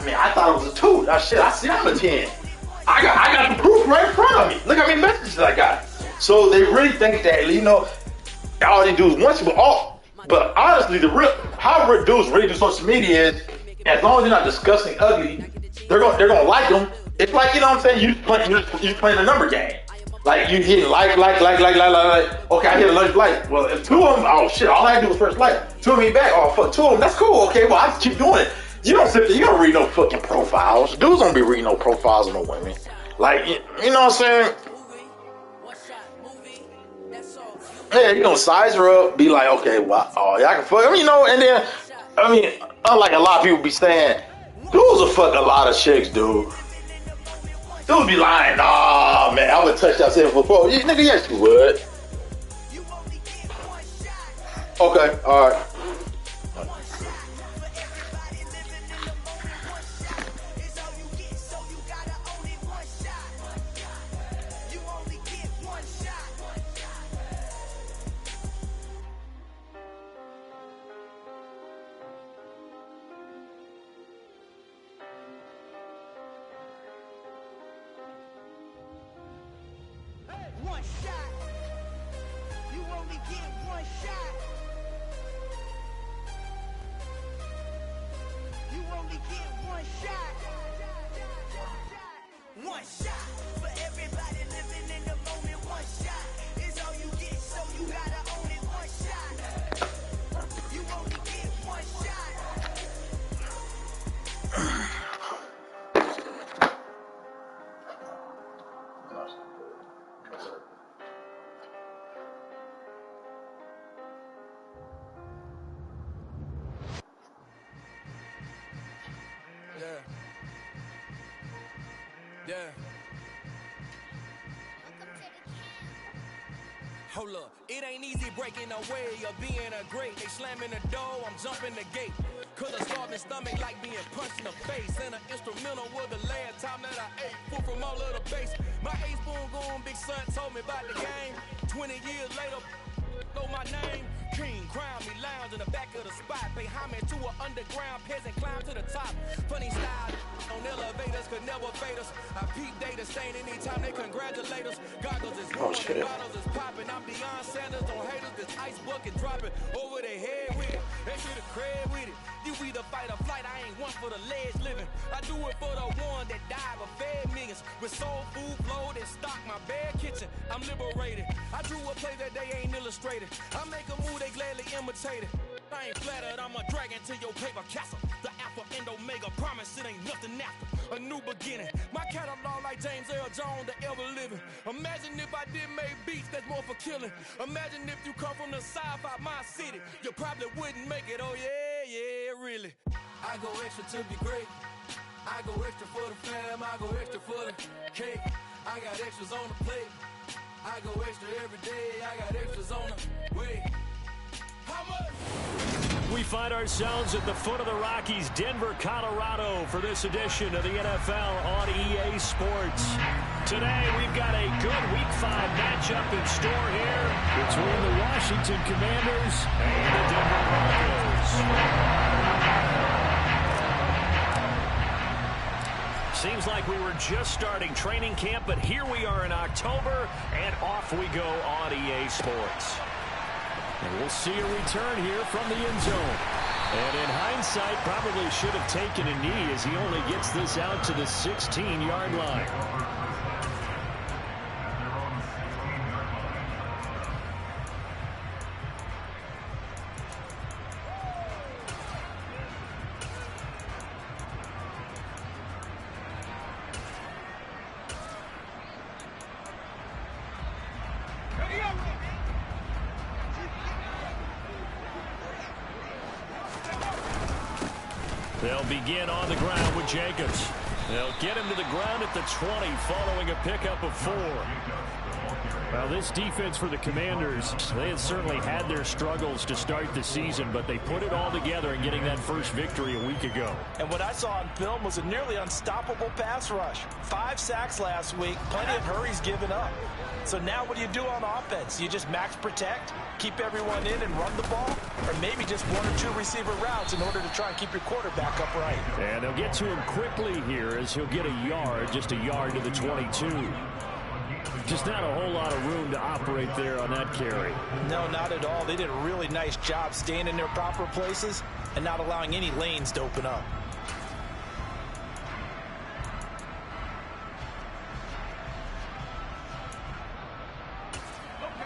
mean, I thought it was a 2. Now, shit, I see I'm a 10. I got the proof right in front of me. Look how many messages I got. So they really think that, you know, all they do is once, but honestly, how dudes really do social media is, as long as they're not discussing ugly, they're gonna like them. It's like, you know what I'm saying, you playing a number game. Like, you hit like. Okay, I hit a like. Well, if 2 of them, oh shit, all I had to do was first like. 2 of them ain't back. Oh fuck, 2 of them, that's cool. Okay, well, I just keep doing it. You don't read no fucking profiles. Dudes don't be reading no profiles of no women. Like, you know what I'm saying? Yeah, you gonna size her up, be like, okay, well, oh, yeah, I can fuck. I mean, you know, and then, I mean, unlike a lot of people be saying, dudes will fuck a lot of chicks, dude. Dudes be lying, nah, man, I would touch that shit before. Nigga, yes, you would. Okay, all right. One shot. You only get one shot. You only get one shot. One shot for everybody living in the moment. One shot is all you get, so you gotta own it. One shot. You only get one shot. Yeah. Hold up, it ain't easy breaking away or being a great. They slamming the door, I'm jumping the gate. Cause a starving stomach like being punched in the face. And an instrumental was the last time that I ate food from all of the base. My ace boom goon, big son told me about the game. 20 years later, know my name. King, crown me, lounge in the back of the spot. Pay homage to an underground peasant, climb to the top. Funny style on elevators could never fade us. I peep data stain anytime they congratulate us. Goggles is warm, the bottles is popping. I'm Deion Sanders on haters, this ice bucket dropping over their head with it. They should have cred with it. You either fight or flight, I ain't one for the ledge living. I do it for the one that died but fed millions. With soul food flowed and stock my bare kitchen. I'm liberated. I drew a play that they ain't illustrated. I make a move, they gladly imitate it. I ain't flattered, I'm a dragon to your paper castle. The Alpha and Omega promise it ain't nothing after. A new beginning. My catalog like James Earl Jones, the ever living. Imagine if I did make beats that's more for killing. Imagine if you come from the south out my city. You probably wouldn't make it, oh yeah, really. I go extra to be great. I go extra for the fam, I go extra for the cake. I got extras on the plate. I go extra every day, I got extras on the way. How much? We find ourselves at the foot of the Rockies, Denver, Colorado, for this edition of the NFL on EA Sports. Today, we've got a good Week 5 matchup in store here between the Washington Commanders and the Denver Broncos. Seems like we were just starting training camp, but here we are in October, and off we go on EA Sports. And we'll see a return here from the end zone. And in hindsight, probably should have taken a knee as he only gets this out to the 16-yard line. They'll begin on the ground with Jacobs. They'll get him to the ground at the 20 following a pickup of 4. Well, this defense for the Commanders, they had certainly had their struggles to start the season, but they put it all together in getting that first victory a week ago. And what I saw on film was a nearly unstoppable pass rush. 5 sacks last week, plenty of hurries given up. So now what do you do on offense? You just max protect, keep everyone in and run the ball, or maybe just 1 or 2 receiver routes in order to try and keep your quarterback upright. And they'll get to him quickly here as he'll get a yard, just a yard to the 22. Just not a whole lot of room to operate there on that carry. No, not at all. They did a really nice job staying in their proper places and not allowing any lanes to open up.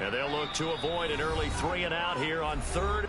And they'll look to avoid an early 3-and-out here on 3rd.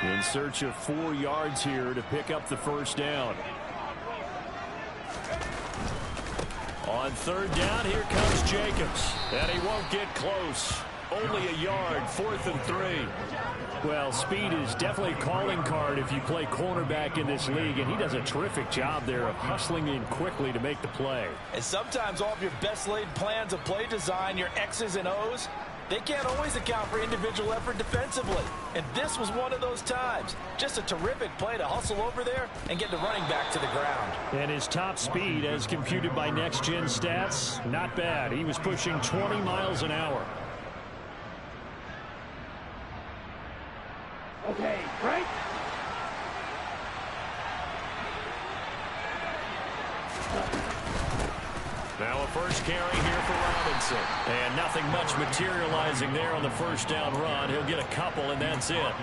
In search of 4 yards here to pick up the first down. On 3rd down, here comes Jacobs. And he won't get close. Only a yard, 4th and 3. Well, speed is definitely a calling card if you play cornerback in this league, and he does a terrific job there of hustling in quickly to make the play. And sometimes all of your best laid plans of play design, your X's and O's, they can't always account for individual effort defensively. And this was one of those times. Just a terrific play to hustle over there and get the running back to the ground. And his top speed, as computed by Next Gen Stats, not bad. He was pushing 20 miles an hour. Okay, break. Now a first carry here for Robinson. And nothing much materializing there on the first down run. He'll get a couple, and that's it.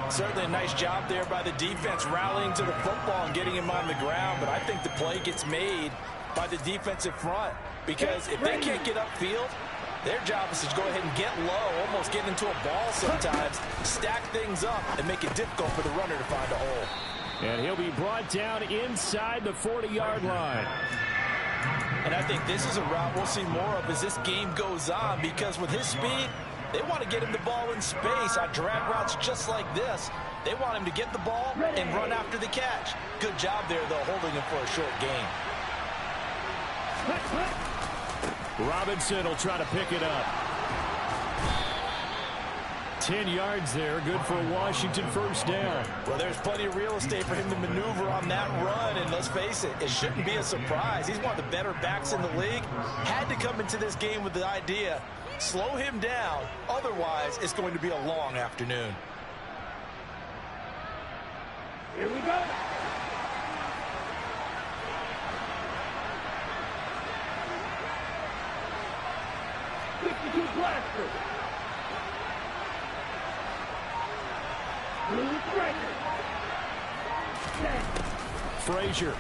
Certainly a nice job there by the defense rallying to the football and getting him on the ground. But I think the play gets made by the defensive front. Because if they can't get upfield, their job is to go ahead and get low, almost get into a ball sometimes, stack things up, and make it difficult for the runner to find a hole. And he'll be brought down inside the 40-yard line. And I think this is a route we'll see more of as this game goes on, because with his speed, they want to get him the ball in space on drag routes just like this. They want him to get the ball and run after the catch. Good job there, though, holding him for a short gain. Robinson will try to pick it up. 10 yards there, good for a Washington first down. Well, there's plenty of real estate for him to maneuver on that run, and let's face it, it shouldn't be a surprise. He's one of the better backs in the league. Had to come into this game with the idea, slow him down, otherwise it's going to be a long afternoon. Here we go. Blaster. Frazier.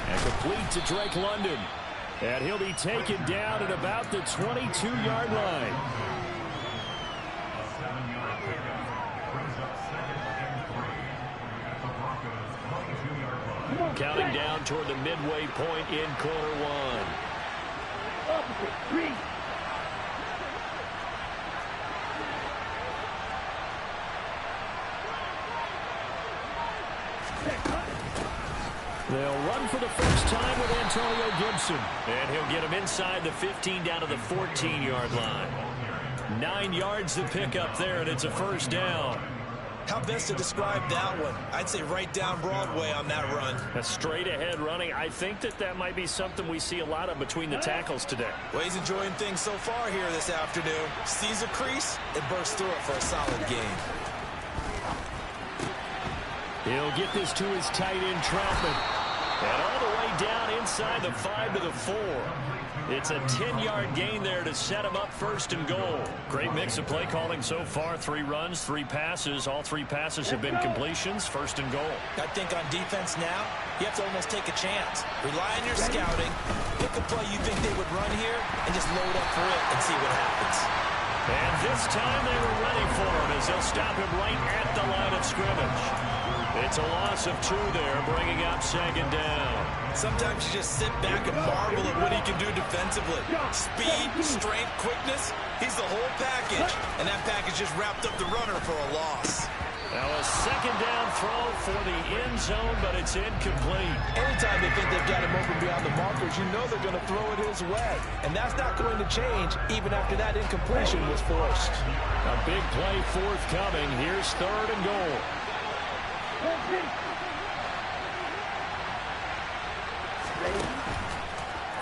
And complete to Drake London. And he'll be taken down at about the 22-yard line. Counting down toward the midway point in quarter one. Opposite, 3, They'll run for the first time with Antonio Gibson. And he'll get him inside the 15 down to the 14-yard line. 9 yards to pick up there, and it's a first down. How best to describe that one? I'd say right down Broadway on that run. A straight-ahead running. I think that might be something we see a lot of between the tackles today. Well, he's enjoying things so far here this afternoon. Sees a crease and bursts through it for a solid gain. He'll get this to his tight end, Troutman. And all the way down inside the 5 to the 4. It's a 10-yard gain there to set him up first and goal. Great mix of play calling so far. 3 runs, 3 passes. All 3 passes have been completions. First and goal. I think on defense now, you have to almost take a chance. Rely on your scouting. Pick a play you think they would run here and just load up for it and see what happens. And this time they were ready for him as they'll stop him right at the line of scrimmage. It's a loss of 2 there, bringing up second down. Sometimes you just sit back and marvel at what he can do defensively. Speed, strength, quickness, he's the whole package. And that package just wrapped up the runner for a loss. Now a second down throw for the end zone, but it's incomplete. Anytime they think they've got him open beyond the markers, you know they're going to throw it his way. And that's not going to change even after that incompletion was forced. A big play forthcoming. Here's third and goal.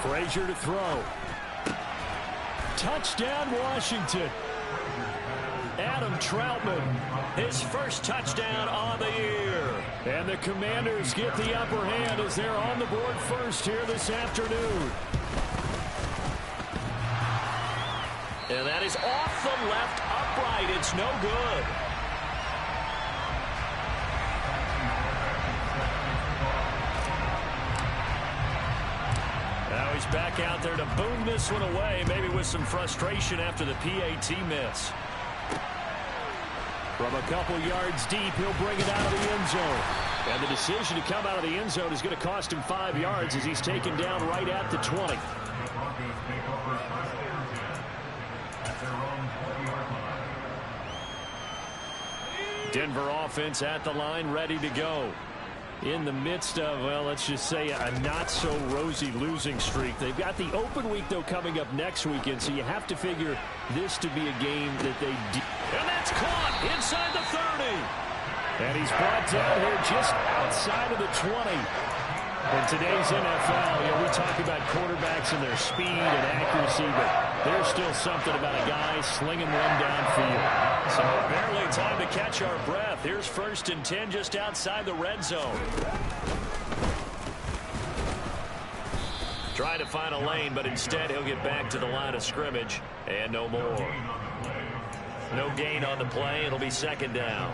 Frazier to throw. Touchdown, Washington. Adam Troutman, his first touchdown on the year. And the Commanders get the upper hand as they're on the board first here this afternoon. And that is off the left upright. It's no good. Now he's back out there to boom this one away, maybe with some frustration after the PAT miss. From a couple yards deep, he'll bring it out of the end zone. And the decision to come out of the end zone is going to cost him 5 yards as he's taken down right at the 20. Denver offense at the line, ready to go. In the midst of, well, let's just say a not-so-rosy losing streak. They've got the open week, though, coming up next weekend, so you have to figure this to be a game that they... And that's caught inside the 30. And he's brought down here just outside of the 20. In today's NFL, we talk about quarterbacks and their speed and accuracy, but there's still something about a guy slinging one downfield. So barely time to catch our breath. Here's first and 10 just outside the red zone. Trying to find a lane, but instead he'll get back to the line of scrimmage and no more. No gain on the play. It'll be second down.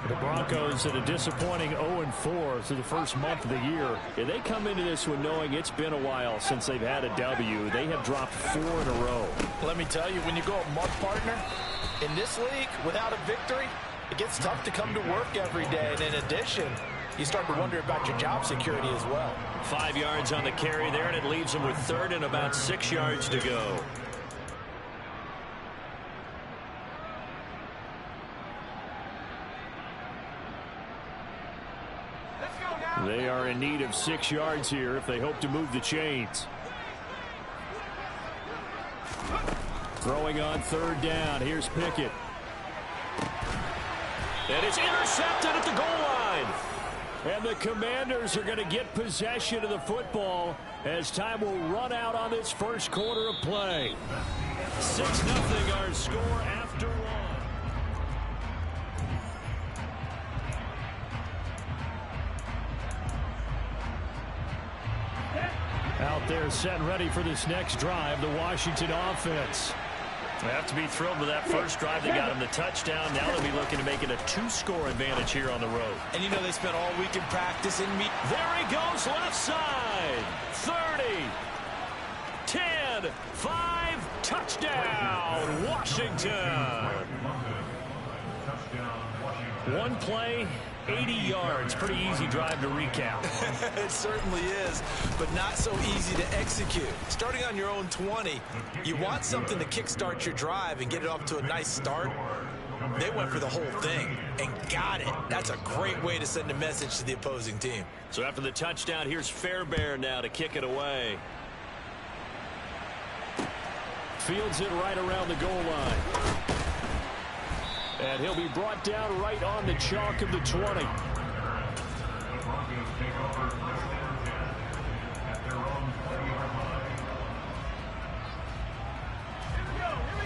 The Broncos at a disappointing 0-4 through the first month of the year. And they come into this one knowing it's been a while since they've had a W. They have dropped 4 in a row. Let me tell you, when you go a month, partner, in this league, without a victory, it gets tough to come to work every day. And in addition, you start to wonder about your job security as well. 5 yards on the carry there, and it leaves them with third and about 6 yards to go. They are in need of 6 yards here if they hope to move the chains. Throwing on third down. Here's Pickett. And it's intercepted at the goal line. And the Commanders are going to get possession of the football as time will run out on this first quarter of play. 6-0 our score after one. Out there set and ready for this next drive, the Washington offense. They have to be thrilled with that first drive. They got him the touchdown. Now they'll be looking to make it a 2-score advantage here on the road. And you know they spent all week in practice in meet. There he goes, left side. 30, 10, 5, touchdown, Washington. One play, 80 yards. Pretty easy drive to recap. It certainly is, but not so easy to execute. Starting on your own 20, you want something to kickstart your drive and get it off to a nice start. They went for the whole thing and got it. That's a great way to send a message to the opposing team. So after the touchdown, here's Fairbairn now to kick it away. Fields it right around the goal line. And he'll be brought down right on the chalk of the 20.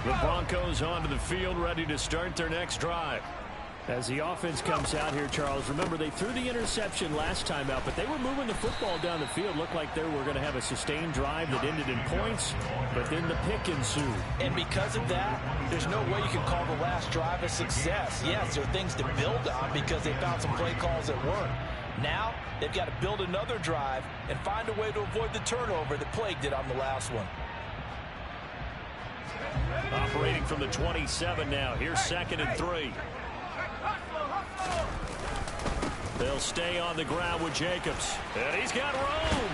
The Broncos onto the field, ready to start their next drive. As the offense comes out here, Charles, remember they threw the interception last time out, but they were moving the football down the field. Looked like they were going to have a sustained drive that ended in points, but then the pick ensued. And because of that, there's no way you can call the last drive a success. Yes, there are things to build on because they found some play calls that work. Now, they've got to build another drive and find a way to avoid the turnover that plagued it on the last one. Operating from the 27 now. Here's 2nd and 3. They'll stay on the ground with Jacobs. And he's got room.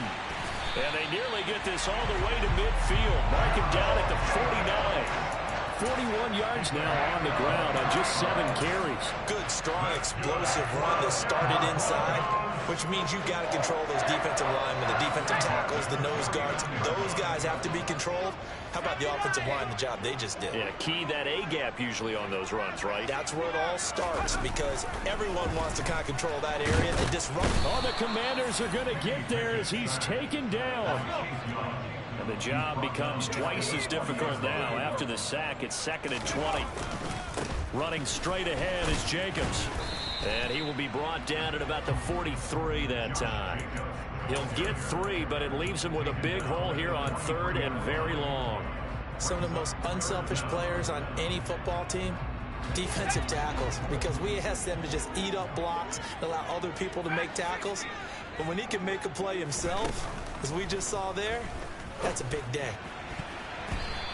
And they nearly get this all the way to midfield. Mark him down at the 49. 41 yards now on the ground on just 7 carries. Good, strong, explosive run that started inside, which means you've got to control those defensive linemen, the defensive tackles, the nose guards. Those guys have to be controlled. How about the offensive line, the job they just did? Yeah, key that A-gap usually on those runs, right? That's where it all starts because everyone wants to kind of control that area and disrupt. Oh, the Commanders are going to get there as he's taken down. And the job becomes twice as difficult now. After the sack, it's 2nd and 20. Running straight ahead is Jacobs. And he will be brought down at about the 43 that time. He'll get 3, but it leaves him with a big hole here on 3rd and very long. Some of the most unselfish players on any football team, defensive tackles, because we ask them to just eat up blocks and allow other people to make tackles. But when he can make a play himself, as we just saw there, that's a big day.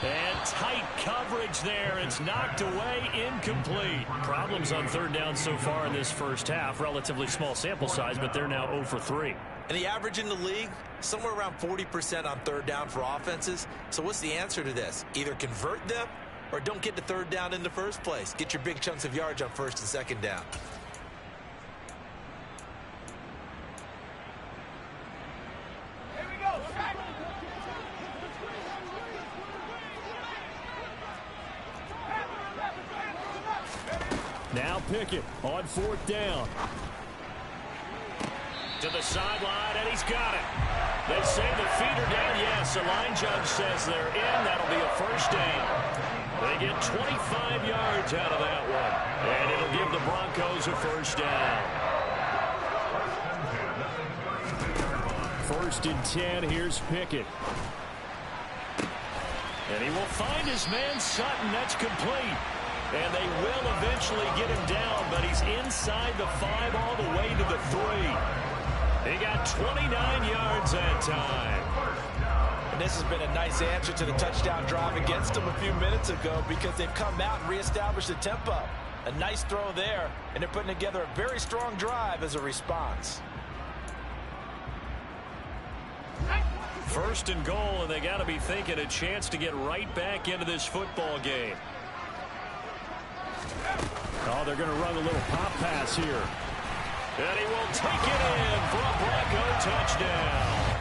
And tight coverage there. It's knocked away, incomplete. Problems on 3rd down so far in this first half. Relatively small sample size, but they're now 0 for 3. And the average in the league, somewhere around 40% on 3rd down for offenses. So what's the answer to this? Either convert them or don't get to 3rd down in the first place. Get your big chunks of yards on 1st and 2nd down. Now Pickett on 4th down. To the sideline, and he's got it. They say the feet are down. Yes, the line judge says they're in. That'll be a 1st down. They get 25 yards out of that one. And it'll give the Broncos a 1st down. 1st and 10, here's Pickett. And he will find his man Sutton. That's complete. And they will eventually get him down, but he's inside the 5 all the way to the 3. He got 29 yards that time. And this has been a nice answer to the touchdown drive against them a few minutes ago because they've come out and reestablished the tempo. A nice throw there, and they're putting together a very strong drive as a response. 1st and goal, and they got to be thinking a chance to get right back into this football game. Oh, they're going to run a little pop pass here. And he will take it in for a Bronco touchdown.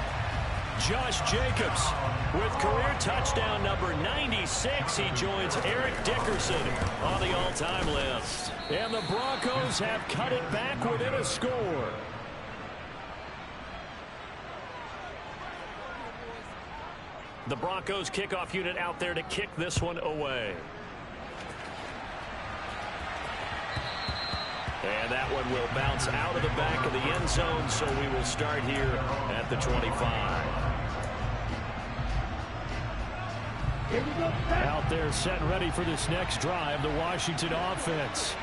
Josh Jacobs with career touchdown number 96. He joins Eric Dickerson on the all-time list. And the Broncos have cut it back within a score. The Broncos kickoff unit out there to kick this one away. And that one will bounce out of the back of the end zone, so we will start here at the 25. Out there set and ready for this next drive, the Washington offense.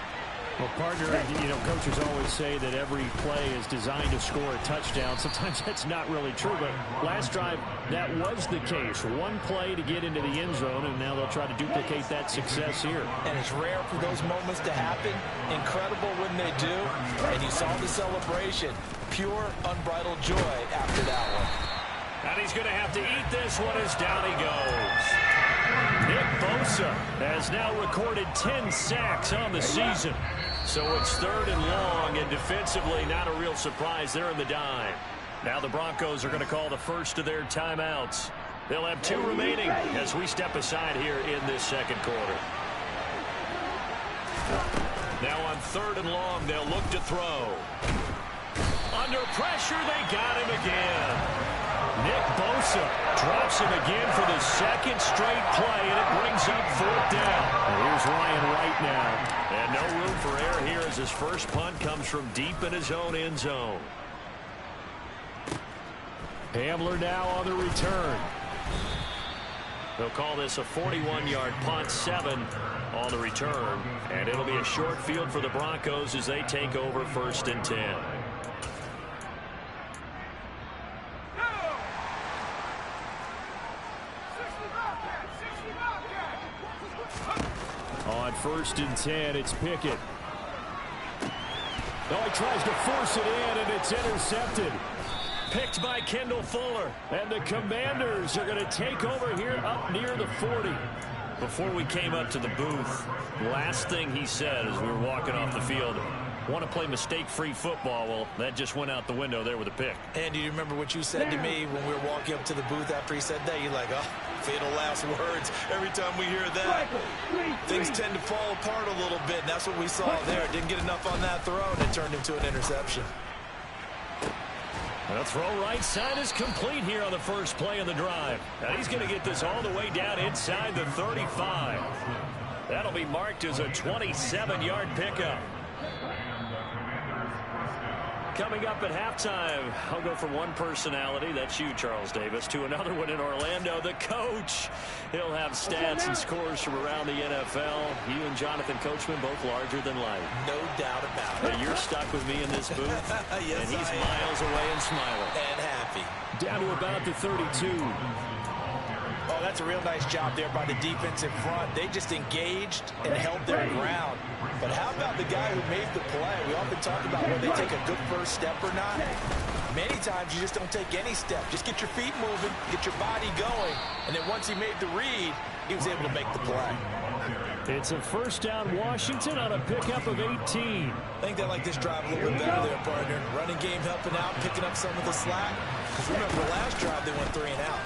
Well, partner, coaches always say that every play is designed to score a touchdown. Sometimes that's not really true, but last drive, that was the case. One play to get into the end zone, and now they'll try to duplicate that success here. And it's rare for those moments to happen. Incredible when they do. And you saw the celebration. Pure, unbridled joy after that one. And he's going to have to eat this one as down he goes. Nick Bosa has now recorded 10 sacks on the season. So it's 3rd and long, and defensively not a real surprise. They're in the dime. Now the Broncos are going to call the first of their timeouts. They'll have 2 remaining as we step aside here in this second quarter. Now on 3rd and long, they'll look to throw. Under pressure, they got him again. Nick Bosa drops him again for the 2nd straight play, and it brings up 4th down. And here's Ryan Wright now. And no room for error here as his first punt comes from deep in his own end zone. Hamler now on the return. They'll call this a 41-yard punt, 7 on the return. And it'll be a short field for the Broncos as they take over 1st and 10. On 1st and 10, it's Pickett. Oh, he tries to force it in, and it's intercepted. Picked by Kendall Fuller. And the Commanders are going to take over here up near the 40. Before we came up to the booth, last thing he said as we were walking off the field, want to play mistake-free football. Well, that just went out the window there with a pick. And do you remember what you said to me when we were walking up to the booth after he said that? You're like, oh, fatal last words. Every time we hear that, things tend to fall apart a little bit, and that's what we saw there. Didn't get enough on that throw, and it turned into an interception. The throw right side is complete here on the first play of the drive. Now he's going to get this all the way down inside the 35. That'll be marked as a 27-yard pickup. Coming up at halftime, I'll go from one personality, that's you, Charles Davis, to another one in Orlando, the coach. He'll have stats and scores from around the NFL. You and Jonathan Coachman, both larger than life. No doubt about it. You're stuck with me in this booth, yes, and he's miles away and smiling. And happy. Down to about the 32. Oh, that's a real nice job there by the defense in front. They just engaged and held their ground. But how about the guy who made the play? We often talk about whether they take a good first step or not. Many times you just don't take any step. Just get your feet moving, get your body going. And then once he made the read, he was able to make the play. It's a first down Washington on a pickup of 18. I think they like this drive a little bit better there, partner. Running game helping out, picking up some of the slack. Because remember, the last drive they went 3 and out.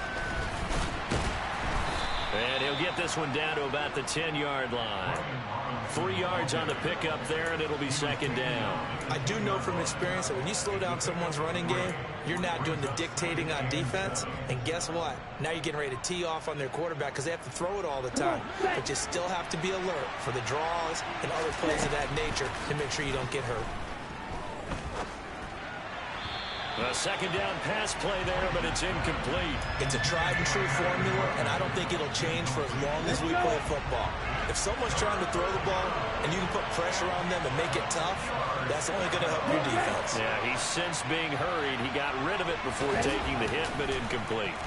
And he'll get this one down to about the 10-yard line. 3 yards on the pickup there, and it'll be 2nd down. I do know from experience that when you slow down someone's running game, you're not doing the dictating on defense. And guess what? Now you're getting ready to tee off on their quarterback because they have to throw it all the time. But you still have to be alert for the draws and other plays of that nature to make sure you don't get hurt. A 2nd down pass play there, but it's incomplete. It's a tried-and-true formula, and I don't think it'll change for as long as we play football. If someone's trying to throw the ball and you can put pressure on them and make it tough, that's only going to help your defense. Yeah, he's since being hurried. He got rid of it before taking the hit, but incomplete.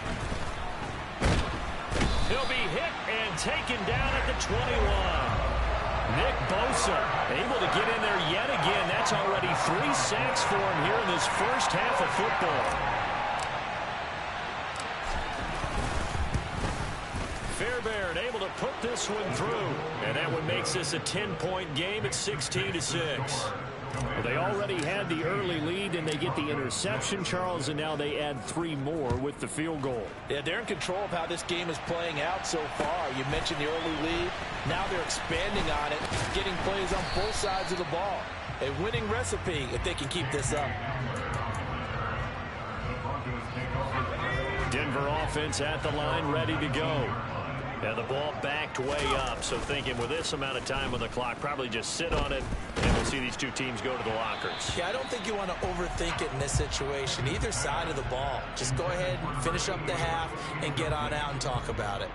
He'll be hit and taken down at the 21. Nick Bosa able to get in there yet again. That's already 3 sacks for him here in this first half of football. Fairbairn able to put this one through. And that one makes this a 10-point game at 16-6. Well, they already had the early lead, and they get the interception, Charles, and now they add 3 more with the field goal. Yeah, they're in control of how this game is playing out so far. You mentioned the early lead. Now they're expanding on it, getting plays on both sides of the ball. A winning recipe if they can keep this up. Denver offense at the line, ready to go. And the ball backed way up, so thinking with this amount of time on the clock, probably just sit on it, and we'll see these two teams go to the lockers. Yeah, I don't think you want to overthink it in this situation. Either side of the ball. Just go ahead and finish up the half and get on out and talk about it.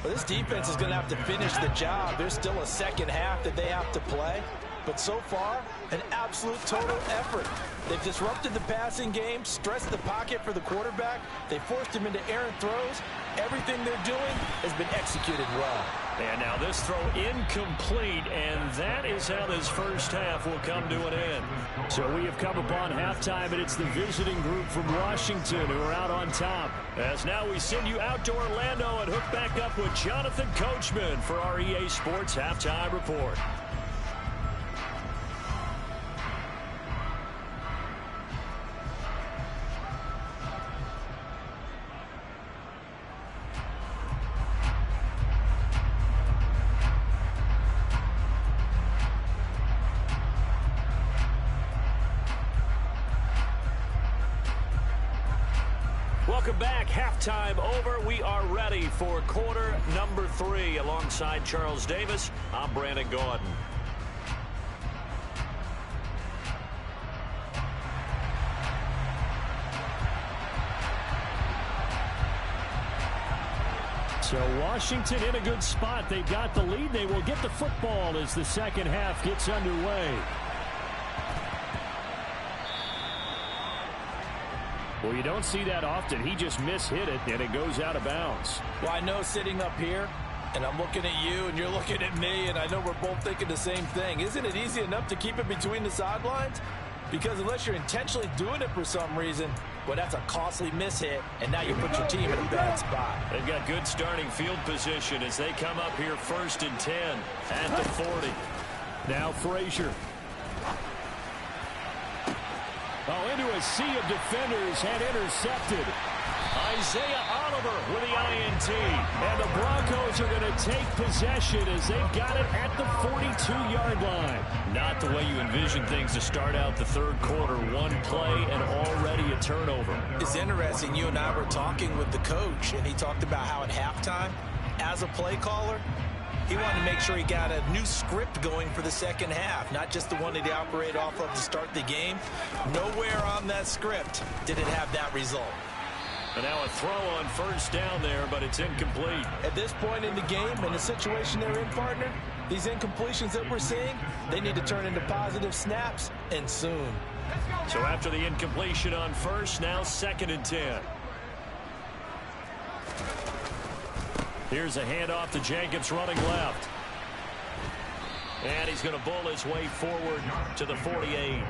But this defense is going to have to finish the job. There's still a second half that they have to play. but so far, an absolute total effort. They've disrupted the passing game, stressed the pocket for the quarterback. They forced him into errant throws. Everything they're doing has been executed well. And now this throw incomplete, and that is how this first half will come to an end. So we have come upon halftime, and it's the visiting group from Washington who are out on top. As now we send you out to Orlando and hook back up with Jonathan Coachman for our EA Sports Halftime Report. Welcome back. Halftime over. We are ready for quarter number 3. Alongside Charles Davis, I'm Brandon Gaudin. So Washington in a good spot. They've got the lead. They will get the football as the second half gets underway. Well, you don't see that often. He just mishit it, and it goes out of bounds. Well, I know sitting up here, and I'm looking at you, and you're looking at me, and I know we're both thinking the same thing. Isn't it easy enough to keep it between the sidelines? Because unless you're intentionally doing it for some reason, well, that's a costly mishit, and now you put your team in a bad spot. They've got good starting field position as they come up here 1st and 10 at the 40. Now Frazier. Oh, into a sea of defenders and intercepted. Isaiah Oliver with the INT. And the Broncos are going to take possession as they've got it at the 42-yard line. Not the way you envision things to start out the third quarter. One play and already a turnover. It's interesting. You and I were talking with the coach, and he talked about how at halftime, as a play caller, he wanted to make sure he got a new script going for the second half, not just the one that he operated off of to start the game. Nowhere on that script did it have that result. And now a throw on first down there, but it's incomplete. At this point in the game, in the situation they're in, partner, these incompletions that we're seeing, they need to turn into positive snaps, and soon. So after the incompletion on first, now 2nd and 10. Here's a handoff to Jacobs running left. And he's going to bull his way forward to the 48.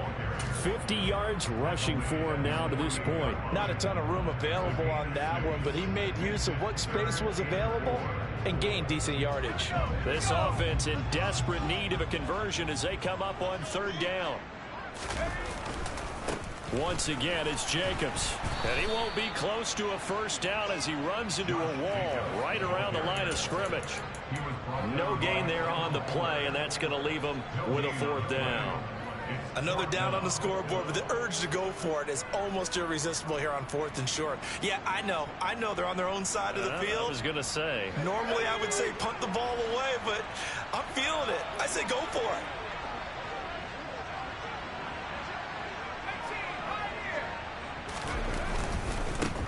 50 yards rushing for him now to this point. Not a ton of room available on that one, but he made use of what space was available and gained decent yardage. This offense in desperate need of a conversion as they come up on 3rd down. Once again, it's Jacobs. And he won't be close to a first down as he runs into a wall right around the line of scrimmage. No gain there on the play, and that's going to leave him with a 4th down. Another down on the scoreboard, but the urge to go for it is almost irresistible here on 4th and short. Yeah, I know they're on their own side of the field. I was going to say. Normally I would say punt the ball away, but I'm feeling it. I say go for it.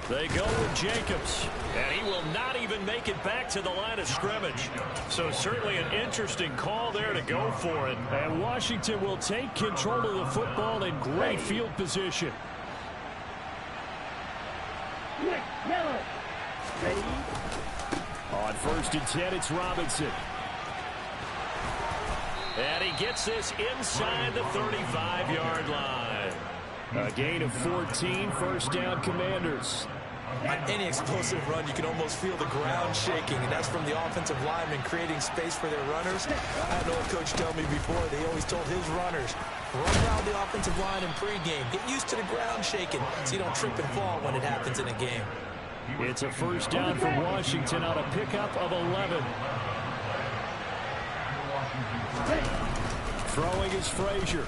They go with Jacobs, and he will not even make it back to the line of scrimmage. So certainly an interesting call there to go for it. And Washington will take control of the football in great field position. On 1st and 10, it's Robinson. And he gets this inside the 35-yard line. A gain of 14, first down Commanders. On any explosive run, you can almost feel the ground shaking, and that's from the offensive linemen creating space for their runners. I had an old coach tell me before, they always told his runners, run around the offensive line in pregame. Get used to the ground shaking so you don't trip and fall when it happens in a game. It's a first down for Washington on a pickup of 11. Throwing is Frazier.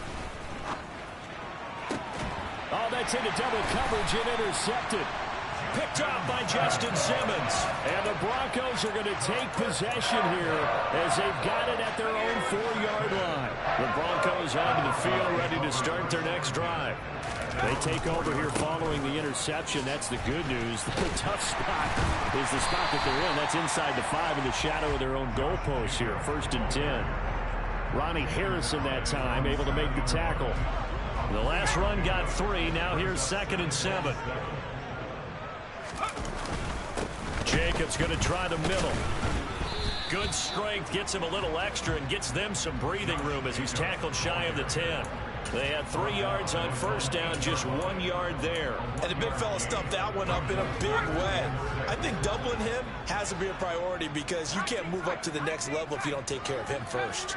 Oh, that's into double coverage and intercepted. Picked up by Justin Simmons. And the Broncos are going to take possession here as they've got it at their own 4-yard line. The Broncos onto the field ready to start their next drive. They take over here following the interception. That's the good news. The tough spot is the spot that they're in. That's inside the 5 in the shadow of their own goalpost here. 1st and 10. Ronnie Harrison that time able to make the tackle. The last run got 3. Now here's 2nd and 7. Jacobs going to try the middle. Good strength, gets him a little extra and gets them some breathing room as he's tackled shy of the 10. They had 3 yards on first down, just 1 yard there. And the big fella stuffed that one up in a big way. I think doubling him has to be a priority because you can't move up to the next level if you don't take care of him first.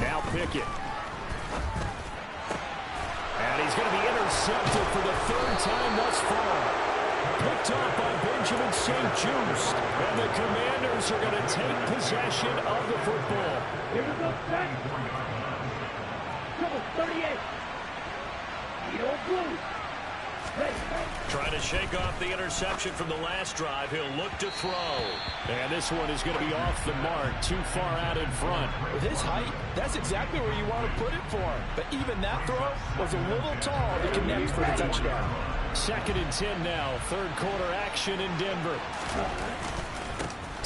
Now Pickett. And he's going to be intercepted for the 3rd time thus far. Picked off by Benjamin St-Juste. And the Commanders are going to take possession of the football. Here we go, set. Number 38. Edo Blue. Trying to shake off the interception from the last drive. He'll look to throw. And this one is going to be off the mark, too far out in front. With his height, that's exactly where you want to put it for him. But even that throw was a little tall to connect for the touchdown. 2nd and 10 now. 3rd quarter action in Denver.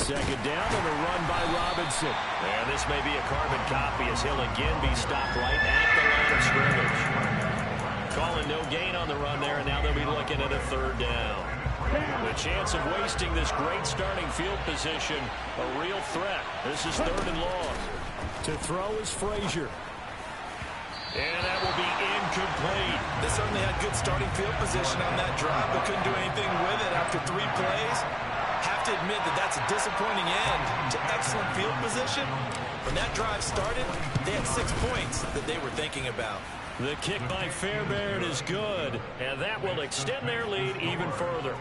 2nd down and a run by Robinson. And this may be a carbon copy as he'll again be stopped right at the line of scrimmage. Calling no gain on the run there, and now they'll be looking at a 3rd down. The chance of wasting this great starting field position, a real threat. This is 3rd and long. To throw is Frazier. And that will be incomplete. They certainly had good starting field position on that drive, but couldn't do anything with it after 3 plays. Have to admit that that's a disappointing end to excellent field position. When that drive started, they had 6 points that they were thinking about. The kick by Fairbairn is good, and that will extend their lead even further.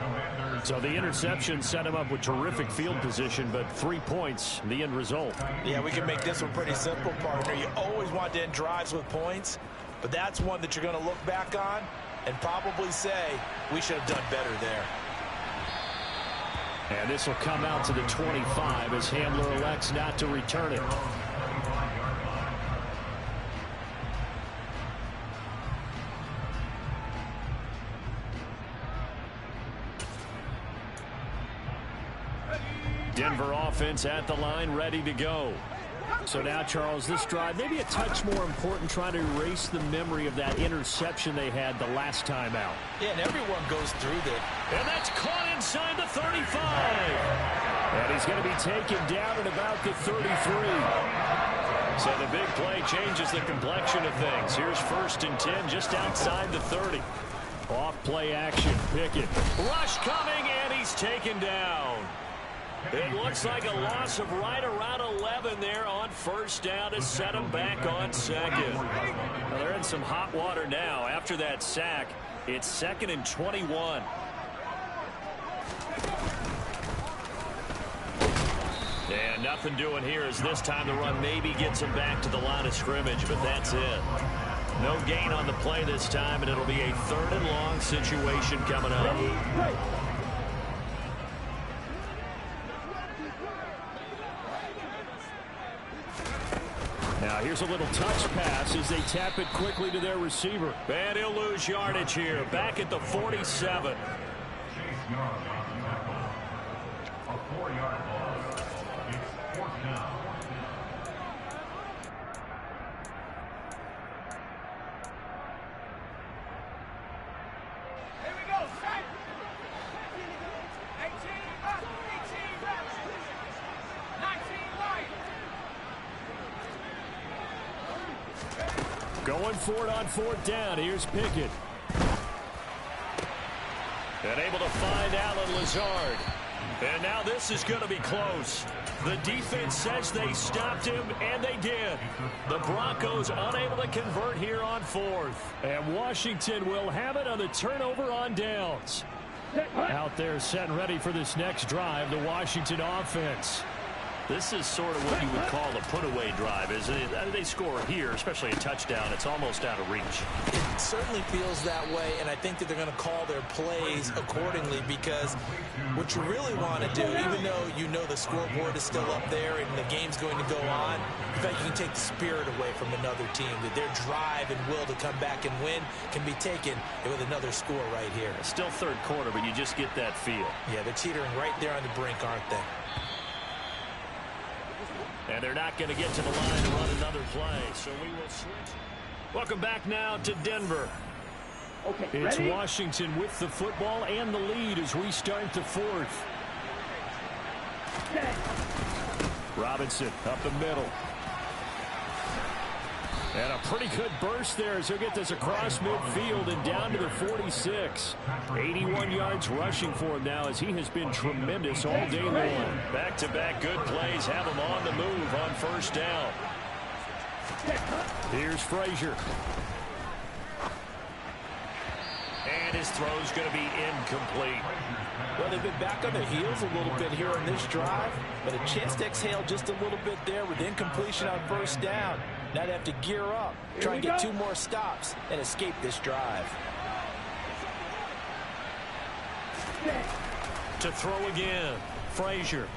So the interception set him up with terrific field position, but 3 points, the end result. Yeah, we can make this one pretty simple, partner. You always want to end drives with points, but that's one that you're going to look back on and probably say, we should have done better there. And this will come out to the 25 as Hamler elects not to return it. Denver offense at the line, ready to go. So now, Charles, this drive maybe a touch more important, trying to erase the memory of that interception they had the last time out. Yeah, and everyone goes through that. And that's caught inside the 35. And he's going to be taken down at about the 33. So the big play changes the complexion of things. Here's 1st and 10 just outside the 30. Off play action, Pickett. Rush coming, and he's taken down. It looks like a loss of right around 11 there on 1st down to set him back on 2nd. Well, they're in some hot water now. After that sack, it's 2nd and 21. And nothing doing here as this time the run maybe gets him back to the line of scrimmage, but that's it. No gain on the play this time, and it'll be a 3rd and long situation coming up. Now here's a little touch pass as they tap it quickly to their receiver. And he'll lose yardage here. Back at the 47. A 4-yard loss. It's 4th down. Here we go, set. 18 up, 18 left, 19 right. Going for it on 4th down. Here's Pickett. And able to find Allen Lazard. And now this is going to be close. The defense says they stopped him, and they did. The Broncos unable to convert here on 4th. And Washington will have it on the turnover on downs. Out there set and ready for this next drive, the Washington offense. This is sort of what you would call a put-away drive, isn't it? They score here, especially a touchdown. It's almost out of reach. It certainly feels that way, and I think that they're going to call their plays accordingly because what you really want to do, even though you know the scoreboard is still up there and the game's going to go on, in fact, you can take the spirit away from another team, that their drive and will to come back and win can be taken with another score right here. It's still 3rd quarter, but you just get that feel. Yeah, they're teetering right there on the brink, aren't they? And they're not going to get to the line to run another play, so we will switch. Welcome back now to Denver. Okay, It's ready? Washington with the football and the lead as we start the fourth. Set. Robinson up the middle. And a pretty good burst there as he'll get this across midfield and down to the 46. 81 yards rushing for him now as he has been tremendous all day long. Back-to-back good plays have him on the move on first down. Here's Frazier. And his throw's going to be incomplete. Well, they've been back on their heels a little bit here on this drive, but a chance to exhale just a little bit there with incompletion on first down. Now they have to gear up, try and get 2 more stops, and escape this drive. To throw again, Frazier.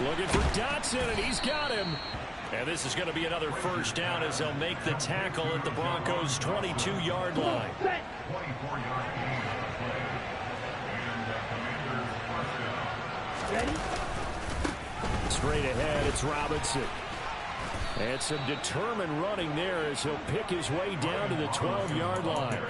Looking for Dotson, and he's got him. And this is going to be another first down as they'll make the tackle at the Broncos' 22-yard line. 24-yard gain on the play. And Commanders first down. Ready? Straight ahead, it's Robinson. And some determined running there as he'll pick his way down to the 12-yard line.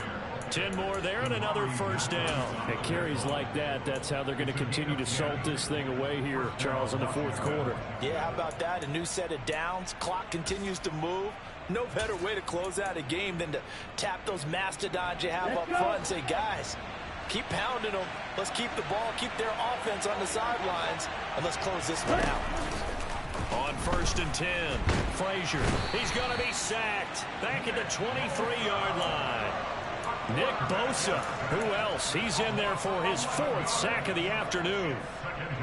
10 more there and another first down. And carries like that, that's how they're going to continue to salt this thing away here, Charles, in the fourth quarter. Yeah, how about that? A new set of downs. Clock continues to move. No better way to close out a game than to tap those mastodons you have up front and say, guys, keep pounding them. Let's keep the ball, keep their offense on the sidelines, and let's close this one out. On first and 10, Frazier. He's going to be sacked. Back at the 23-yard line. Nick Bosa. Who else? He's in there for his 4th sack of the afternoon.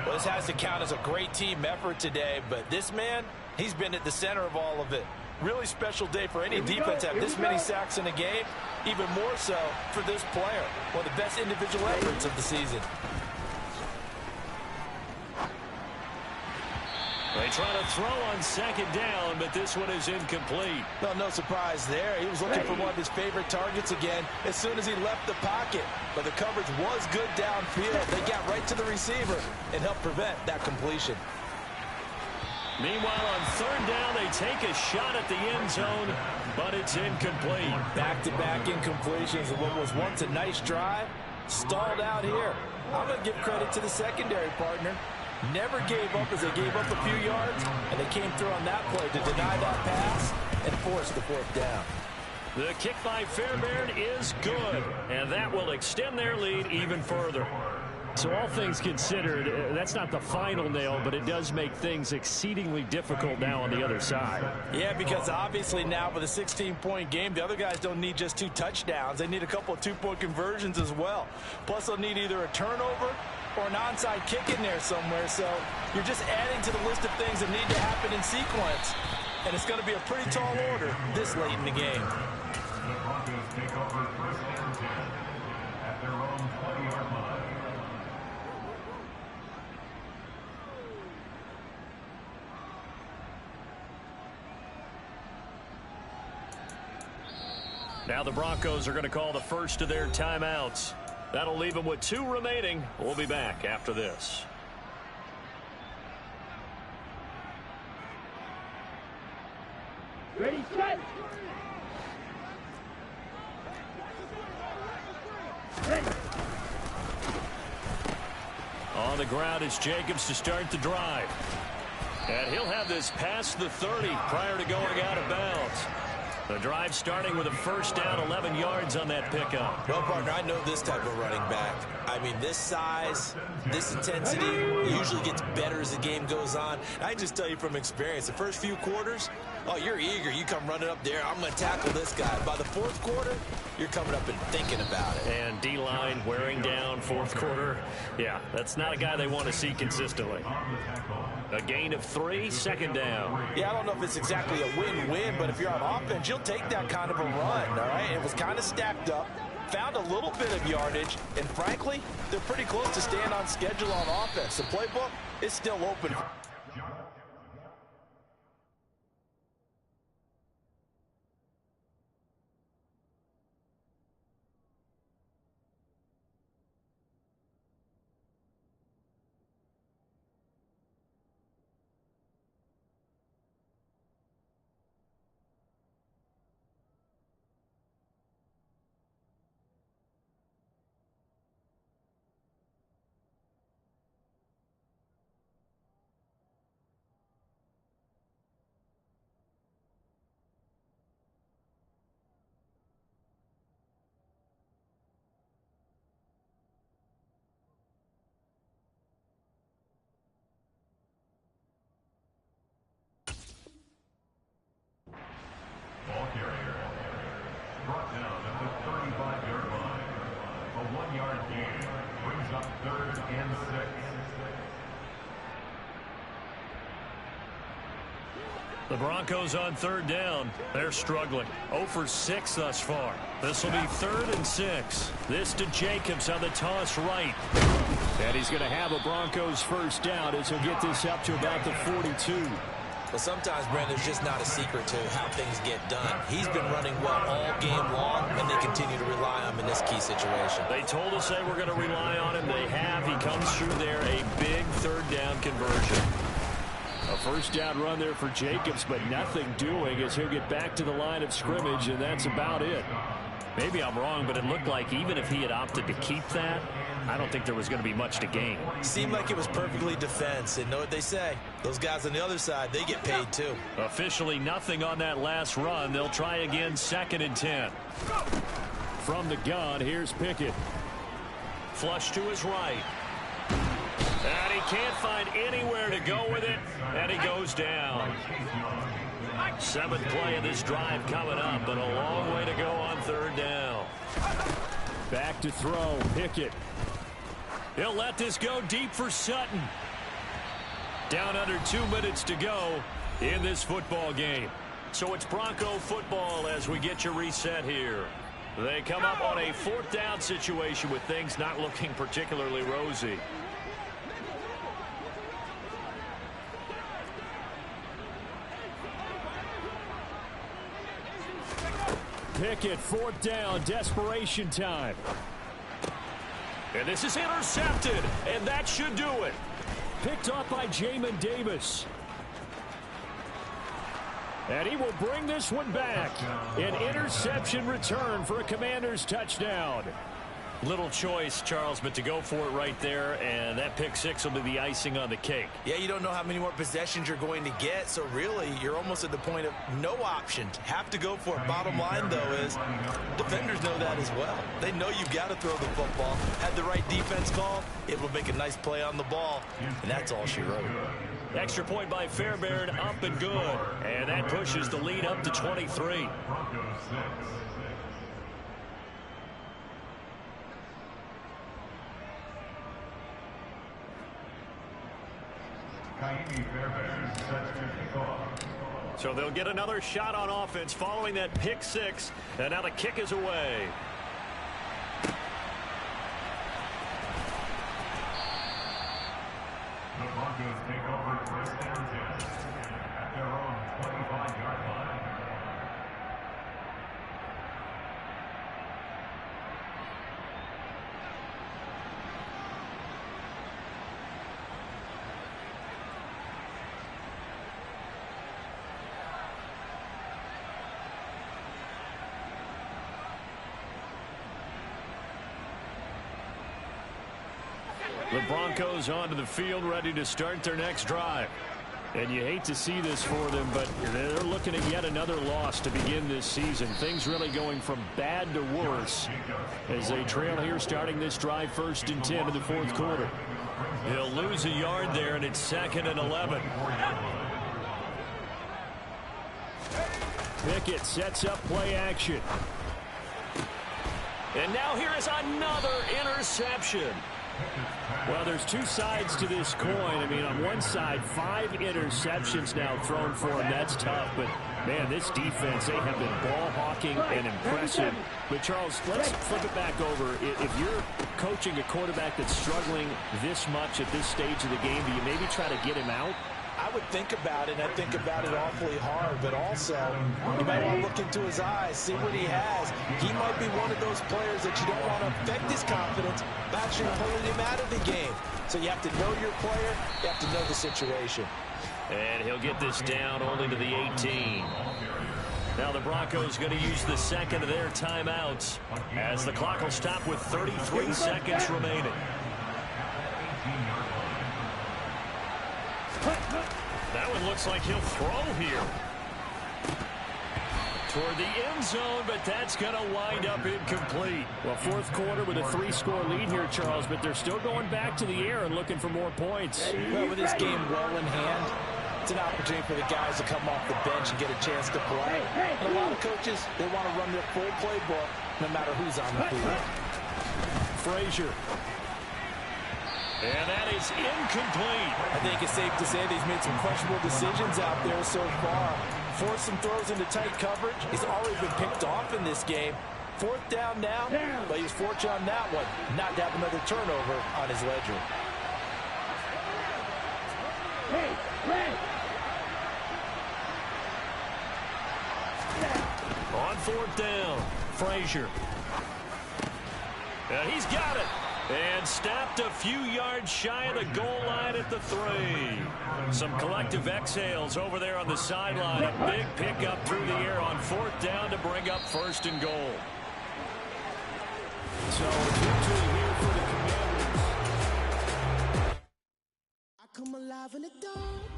Well, this has to count as a great team effort today, but this man, he's been at the center of all of it. Really special day for any defense to have this many sacks in a game. Even more so for this player. One of the best individual efforts of the season. They try to throw on second down, but this one is incomplete. No, no surprise there. He was looking for one of his favorite targets again as soon as he left the pocket. But the coverage was good downfield. They got right to the receiver and helped prevent that completion. Meanwhile, on third down, they take a shot at the end zone, but it's incomplete. Back-to-back incompletions of what was once a nice drive. Stalled out here. I'm going to give credit to the secondary partner. Never gave up as they gave up a few yards, and they came through on that play to deny that pass and force the 4th down. The kick by Fairbairn is good, and that will extend their lead even further. So all things considered, that's not the final nail, but it does make things exceedingly difficult now on the other side. Yeah, because obviously now with a 16-point game, the other guys don't need just 2 touchdowns. They need a couple of 2-point conversions as well. Plus, they'll need either a turnover or an onside kick in there somewhere. So you're just adding to the list of things that need to happen in sequence. And it's going to be a pretty tall order this late in the game. The Broncos take over first and 10 at their own 20-yard line. Now the Broncos are going to call the first of their timeouts. That'll leave them with 2 remaining. We'll be back after this. Ready, set. Ready. On the ground is Jacobs to start the drive. And he'll have this past the 30 prior to going out of bounds. The drive starting with a first down, 11 yards on that pickup. Well, partner, I know this type of running back. I mean, this size, this intensity usually gets better as the game goes on. I can just tell you from experience, the first few quarters, oh, you're eager. You come running up there, I'm going to tackle this guy. By the 4th quarter, you're coming up and thinking about it. And D-line wearing down 4th quarter. Yeah, that's not a guy they want to see consistently. A gain of 3, second down. Yeah, I don't know if it's exactly a win-win, but if you're on offense, you'll take that kind of a run, all right? It was kind of stacked up, found a little bit of yardage, and frankly, they're pretty close to staying on schedule on offense. The playbook is still open. 3rd and 6. The Broncos on 3rd down. They're struggling. 0 for 6 thus far. This will be 3rd and 6. This to Jacobs on the toss right. And he's going to have a Broncos first down as he'll get this up to about the 42. Well, sometimes, Brandon, there's just not a secret to how things get done. He's been running well all game long, and they continue to rely on him in this key situation. They told us they were going to rely on him. They have. He comes through there, a big 3rd down conversion. A first down run there for Jacobs, but nothing doing as he'll get back to the line of scrimmage, and that's about it. Maybe I'm wrong, but it looked like even if he had opted to keep that, I don't think there was going to be much to gain. Seemed like it was perfectly defense, and know what they say. Those guys on the other side, they get paid too. Officially nothing on that last run. They'll try again 2nd and 10. From the gun, here's Pickett. Flush to his right. And he can't find anywhere to go with it, and he goes down. 7th play of this drive coming up, but a long way to go on 3rd down. Back to throw, Pickett. He'll let this go deep for Sutton. Down under 2 minutes to go in this football game. So it's Bronco football as we get you reset here. They come up on a 4th down situation with things not looking particularly rosy. Pickett, 4th down, desperation time. And this is intercepted, and that should do it. Picked off by Jamin Davis. And he will bring this one back. An interception return for a Commanders touchdown. Little choice, Charles, but to go for it right there, and that pick 6 will be the icing on the cake. Yeah, you don't know how many more possessions you're going to get, so really you're almost at the point of no options. Have to go for it. Bottom line, though, is defenders know that as well. They know you've got to throw the football. Had the right defense call, it will make a nice play on the ball, and that's all she wrote. Extra point by Fairbairn, up and good. And that pushes the lead up to 23. Broncos 6. Kaimi Fairbairn sets to kick off. So they'll get another shot on offense following that pick 6. And now the kick is away. The Broncos take over 1st and 10 at their own 25-yard line. The Broncos onto the field, ready to start their next drive. And you hate to see this for them, but they're looking at yet another loss to begin this season. Things really going from bad to worse as they trail here starting this drive 1st and 10 in the 4th quarter. He'll lose a yard there, and it's 2nd and 11. Pickett sets up play action. And now here is another interception. Well, there's 2 sides to this coin. I mean, on one side, 5 interceptions now thrown for him. That's tough. But, man, this defense, they have been ball hawking and impressive. But, Charles, let's flip it back over. If you're coaching a quarterback that's struggling this much at this stage of the game, do you maybe try to get him out? I would think about it, and I think about it awfully hard, but also you might want to look into his eyes, see what he has. He might be one of those players that you don't want to affect his confidence by actually pulling him out of the game. So you have to know your player, you have to know the situation. And he'll get this down only to the 18. Now the Broncos going to use the 2nd of their timeouts as the clock will stop with 33 seconds remaining. That one looks like he'll throw here. Toward the end zone, but that's going to wind up incomplete. Well, 4th quarter with a 3-score lead here, Charles, but they're still going back to the air and looking for more points. Well, with this game well in hand, it's an opportunity for the guys to come off the bench and get a chance to play. And a lot of coaches, they want to run their full playbook no matter who's on the field. Frazier. And that is incomplete. I think it's safe to say they've made some questionable decisions out there so far. Forced some throws into tight coverage. He's already been picked off in this game. 4th down now, but he's fortunate on that one not to have another turnover on his ledger. Hey, Ray! On 4th down, Frazier. And he's got it. And stopped a few yards shy of the goal line at the 3. Some collective exhales over there on the sideline. A big pickup through the air on 4th down to bring up 1st and goal. So victory here for the Commanders. I come alive in the dawn.